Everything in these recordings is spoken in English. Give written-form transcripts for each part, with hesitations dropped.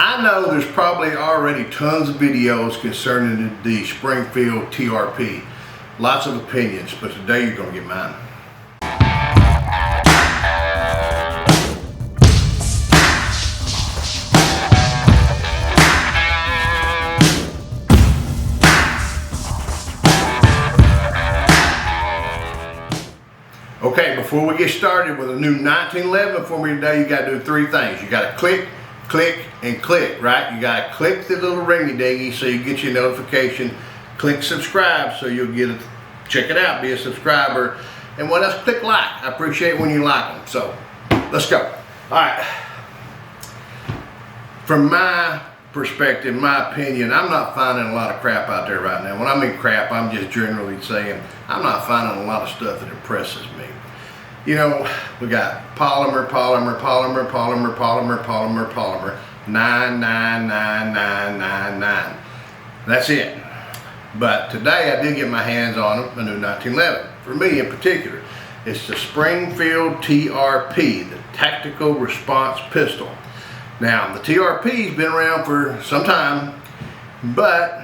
I know there's probably already tons of videos concerning the Springfield TRP. Lots of opinions, but today you're going to get mine. Okay, before we get started with a new 1911 for me today, you got to do three things. You got to click, and click, right? You got to click the little ringy dingy so you get your notification. Click subscribe so you'll get it. Check it out, be a subscriber. And what else? Click like. I appreciate when you like them. So let's go. All right. From my perspective, my opinion, I'm not finding a lot of crap out there right now. When I mean crap, I'm just generally saying I'm not finding a lot of stuff that impresses me. You know, we got polymer, 9999999. That's it. But today I did get my hands on a new 1911. For me in particular, it's the Springfield TRP, the Tactical Response Pistol. Now, the TRP's been around for some time, but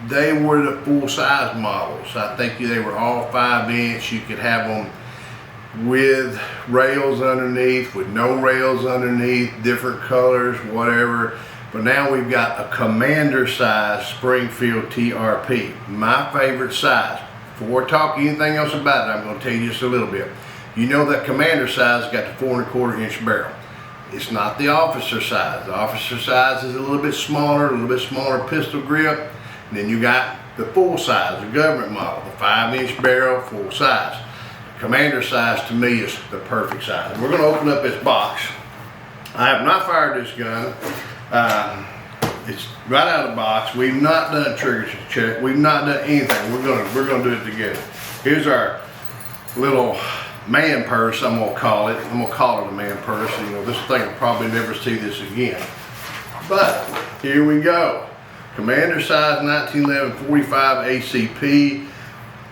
they were the full-size models. I think they were all 5-inch. You could have them with rails underneath, with no rails underneath, different colors, whatever. But now we've got a Commander size Springfield TRP, my favorite size. Before I talk anything else about it, I'm going to tell you just a little bit. You know that Commander size has got the 4 1/4 inch barrel. It's not the officer size. The officer size is a little bit smaller pistol grip. And then you got the full size, the government model, the 5-inch barrel, full size. Commander size to me is the perfect size. And we're going to open up this box. I have not fired this gun. It's right out of the box. We've not done a trigger check. We've not done anything. We're gonna do it together. Here's our little man purse. I'm gonna call it. I'm gonna call it a man purse. You know, this thing will probably never see this again. But here we go. Commander size 1911 45 ACP.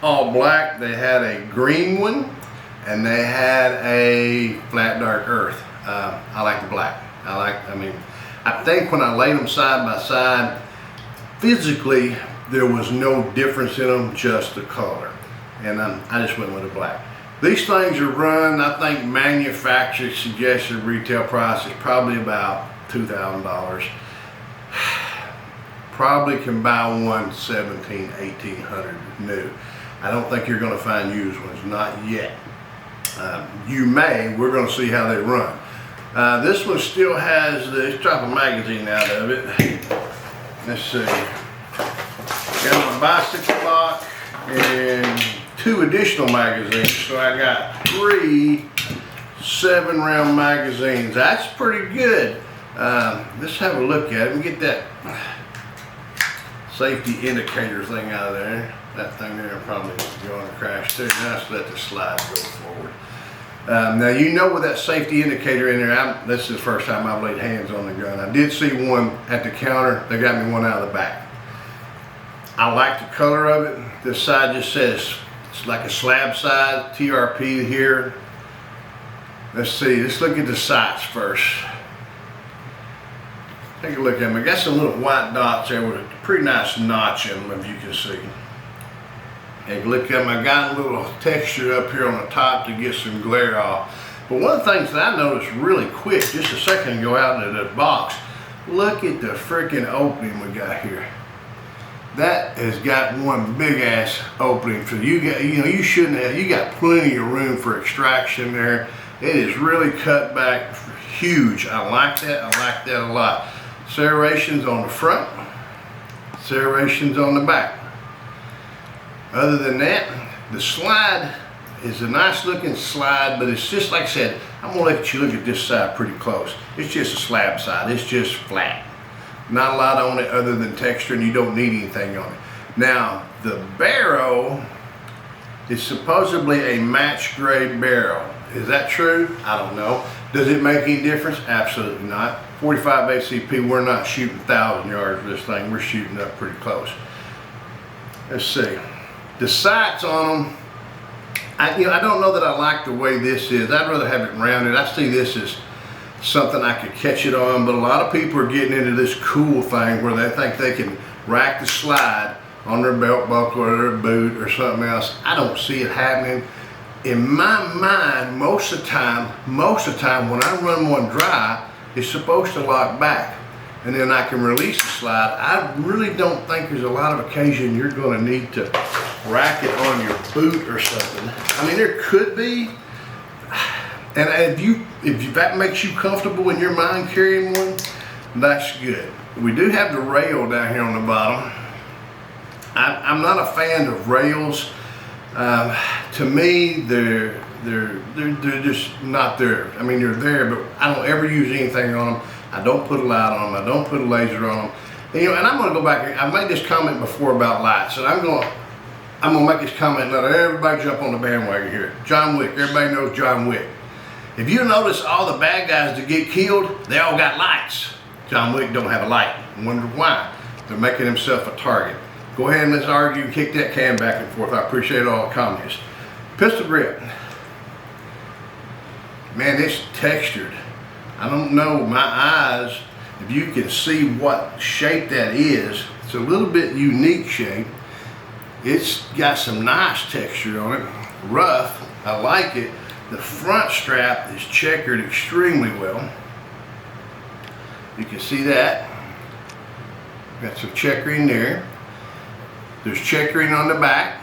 All black. They had a green one, and they had a flat dark earth. I like the black. I think when I laid them side by side, physically there was no difference in them, just the color. And I just went with the black. These things are run, I think manufacturer suggested retail price is probably about $2,000. Probably can buy one $1,700, $1,800 new. I don't think you're going to find used ones, not yet. You may. We're going to see how they run. This one still has let's drop a magazine out of it. Let's see. Got my bicycle lock and 2 additional magazines. So I got 3 7-round magazines. That's pretty good. Let's have a look at it and get that safety indicator thing out of there. That thing there probably going to crash too. Now let's let the slide go forward. Now you know with that safety indicator in there, this is the first time I've laid hands on the gun. I did see one at the counter. They got me one out of the back. I like the color of it. This side just says, it's like a slab side, TRP here. Let's see, let's look at the sights first. Take a look at them. I got some little white dots there with a pretty nice notch in them, if you can see. And look at them, I got a little texture up here on the top to get some glare off. But one of the things that I noticed really quick, just a second ago out into the box, look at the freaking opening we got here. That has got one big ass opening. So you got plenty of room for extraction there. It is really cut back huge. I like that a lot. Serrations on the front, serrations on the back. Other than that, the slide is a nice looking slide, but it's just like I said, I'm gonna let you look at this side pretty close. It's just a slab side, it's just flat. Not a lot on it other than texture, and you don't need anything on it. Now, the barrel is supposedly a match grade barrel. Is that true? I don't know. Does it make any difference? Absolutely not. 45 ACP, we're not shooting 1,000 yards with this thing, we're shooting up pretty close. Let's see. The sights on them, I don't know that I like the way this is. I'd rather have it rounded. I see this as something I could catch it on, but a lot of people are getting into this cool thing where they think they can rack the slide on their belt buckle or their boot or something else. I don't see it happening. In my mind, most of the time when I run one dry, it's supposed to lock back, and then I can release the slide. I really don't think there's a lot of occasion you're going to need to rack it on your boot or something. I mean, there could be, and if that makes you comfortable in your mind carrying one, that's good. We do have the rail down here on the bottom. I'm not a fan of rails. To me, they're just not there. I mean, they're there, but I don't ever use anything on them. I don't put a light on them. I don't put a laser on them. And, you know, and I'm going to go back. I've made this comment before about lights, and I'm going to make this comment and let everybody jump on the bandwagon here. John Wick. Everybody knows John Wick. If you notice, all the bad guys that get killed, they all got lights. John Wick don't have a light. I wonder why. They're making himself a target. Go ahead and let's argue and kick that can back and forth. I appreciate all the comments. Pistol grip. Man, it's textured. I don't know, my eyes, if you can see what shape that is, it's a little bit unique shape. It's got some nice texture on it. Rough, I like it. The front strap is checkered extremely well. You can see that. Got some checkering there. There's checkering on the back.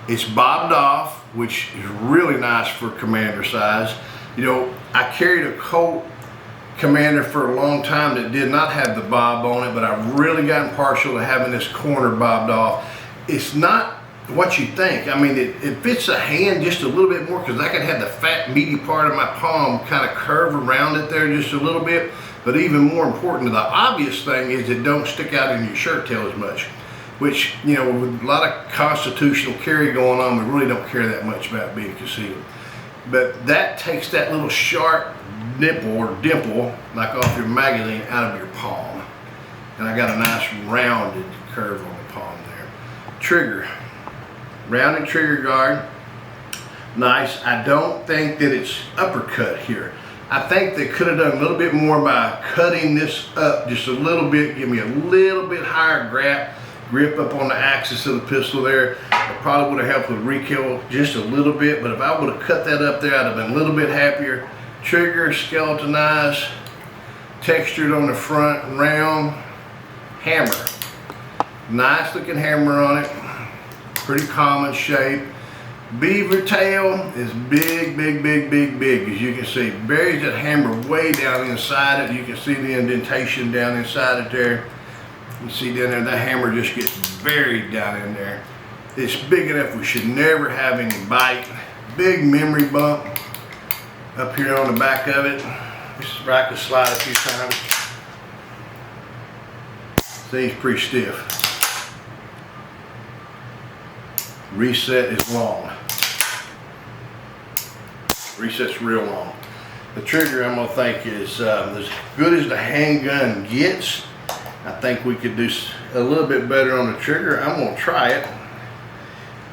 It's bobbed off, which is really nice for Commander size. You know, I carried a Colt Commander for a long time that did not have the bob on it, but I've really gotten partial to having this corner bobbed off. It's not what you think. I mean, it fits the hand just a little bit more, because I can have the fat, meaty part of my palm kind of curve around it there just a little bit. But even more important, the obvious thing is it don't stick out in your shirt tail as much, which, you know, with a lot of constitutional carry going on, we really don't care that much about being concealed. But that takes that little sharp nipple or dimple, like off your magazine, out of your palm. And I got a nice rounded curve on the palm there. Trigger, rounded trigger guard, nice. I don't think that it's uppercut here. I think they could have done a little bit more by cutting this up just a little bit, give me a little bit higher grip up on the axis of the pistol there. It probably would have helped with recoil just a little bit, but if I would have cut that up there, I'd have been a little bit happier. Trigger, skeletonized, textured on the front, round, hammer. Nice looking hammer on it, pretty common shape. Beaver tail is big, big, big, big, big, as you can see. Buries that hammer way down inside it. You can see the indentation down inside it there. You see down there, that hammer just gets buried down in there. It's big enough we should never have any bite. Big memory bump up here on the back of it. Just rack the slide a few times. See, it's pretty stiff. Reset is long. Reset's real long. The trigger, I'm gonna think, is as good as the handgun gets. I think we could do a little bit better on the trigger. I'm gonna try it.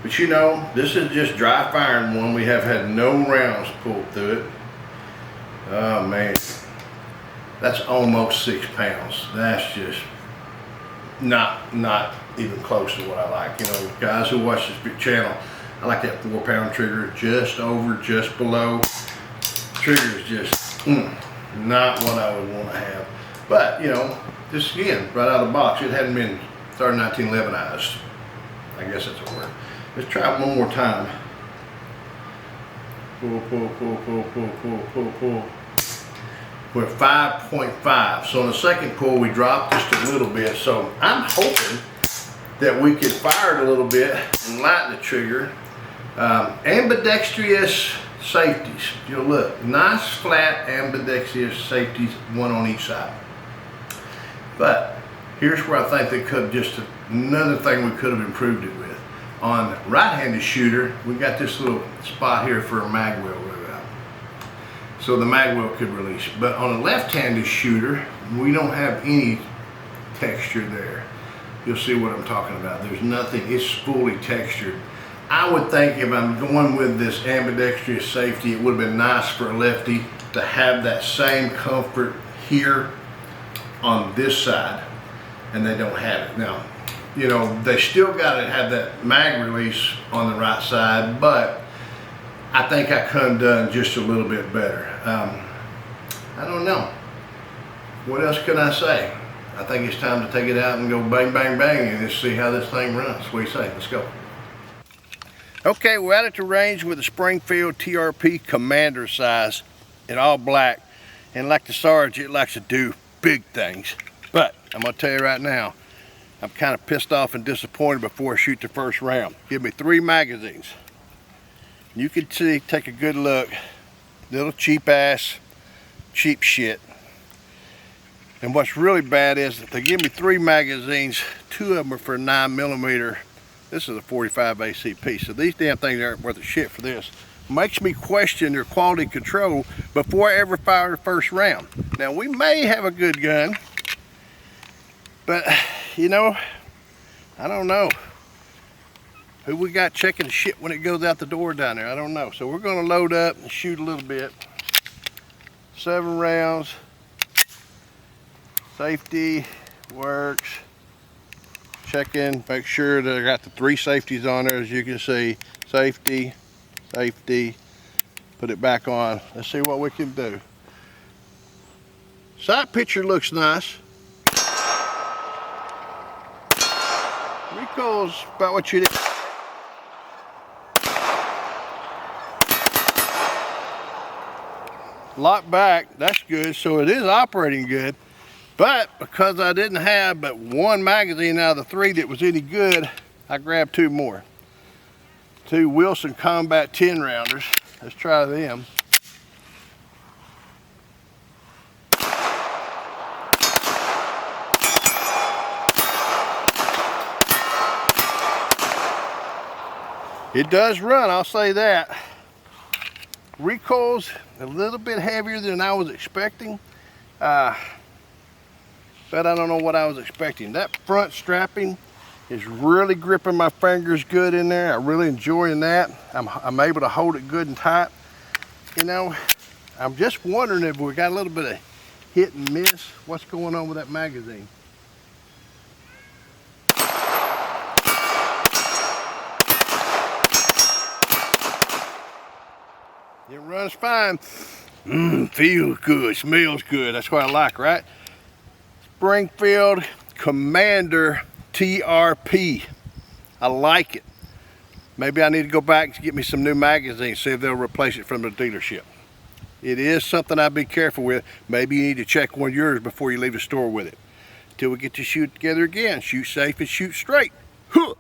But you know, this is just dry firing one. We have had no rounds pulled through it. Oh man, that's almost 6 pounds. That's just not even close to what I like. You know, guys who watch this big channel, I like that 4 pound trigger, just over, just below. Trigger is just not what I would want to have. But you know, just again, right out of the box, it hadn't been 1911ized. I guess that's a word. Let's try it one more time. Pull, pull, pull, pull, pull, pull, pull, pull. We're 5.5. So on the second pull, we dropped just a little bit. So I'm hoping that we could fire it a little bit and lighten the trigger. Ambidextrous safeties. You know, look, nice flat ambidextrous safeties, one on each side. But here's where I think they could just another thing we could have improved it with. On right-handed shooter, we got this little spot here for a mag well out, so the mag well could release. But on a left-handed shooter, we don't have any texture there. You'll see what I'm talking about. There's nothing. It's fully textured. I would think if I'm going with this ambidextrous safety, it would have been nice for a lefty to have that same comfort here on this side, and they don't have it. Now, you know, they still got to have that mag release on the right side, but I think I could have done just a little bit better. I don't know. What else can I say? I think it's time to take it out and go bang, bang, bang, and just see how this thing runs. What do you say? Let's go. Okay, we're out at the range with the Springfield TRP Commander size in all black. And like the Sarge, it likes to do big things. But I'm gonna tell you right now, I'm kind of pissed off and disappointed before I shoot the first round. Give me 3 magazines. You can see, take a good look, little cheap shit. And what's really bad is that they give me 3 magazines, 2 of them are for 9mm. This is a 45 ACP, so these damn things aren't worth a shit for this. Makes me question their quality control before I ever fire the first round. Now, we may have a good gun, but you know, I don't know. Who we got checking shit when it goes out the door down there? I don't know. So we're gonna load up and shoot a little bit. 7 rounds. Safety works. Check in, make sure that I got the 3 safeties on there, as you can see. Safety, safety, put it back on. Let's see what we can do. Sight picture looks nice. Recoil's about what you did. Lock back, that's good, so it is operating good. But because I didn't have but 1 magazine out of the 3 that was any good, I grabbed 2 more. 2 Wilson Combat 10 rounders. Let's try them. It does run, I'll say that. Recoil's a little bit heavier than I was expecting. But I don't know what I was expecting. That front strapping is really gripping my fingers good in there. I'm really enjoying that. I'm able to hold it good and tight. You know, I'm just wondering if we got a little bit of hit and miss. What's going on with that magazine? It runs fine. Feels good, smells good. That's what I like, right? Springfield Commander TRP. I like it. Maybe I need to go back and get me some new magazines, see if they'll replace it from the dealership. It is something I'd be careful with. Maybe you need to check one of yours before you leave the store with it. Till we get to shoot together again. Shoot safe and shoot straight. Huh.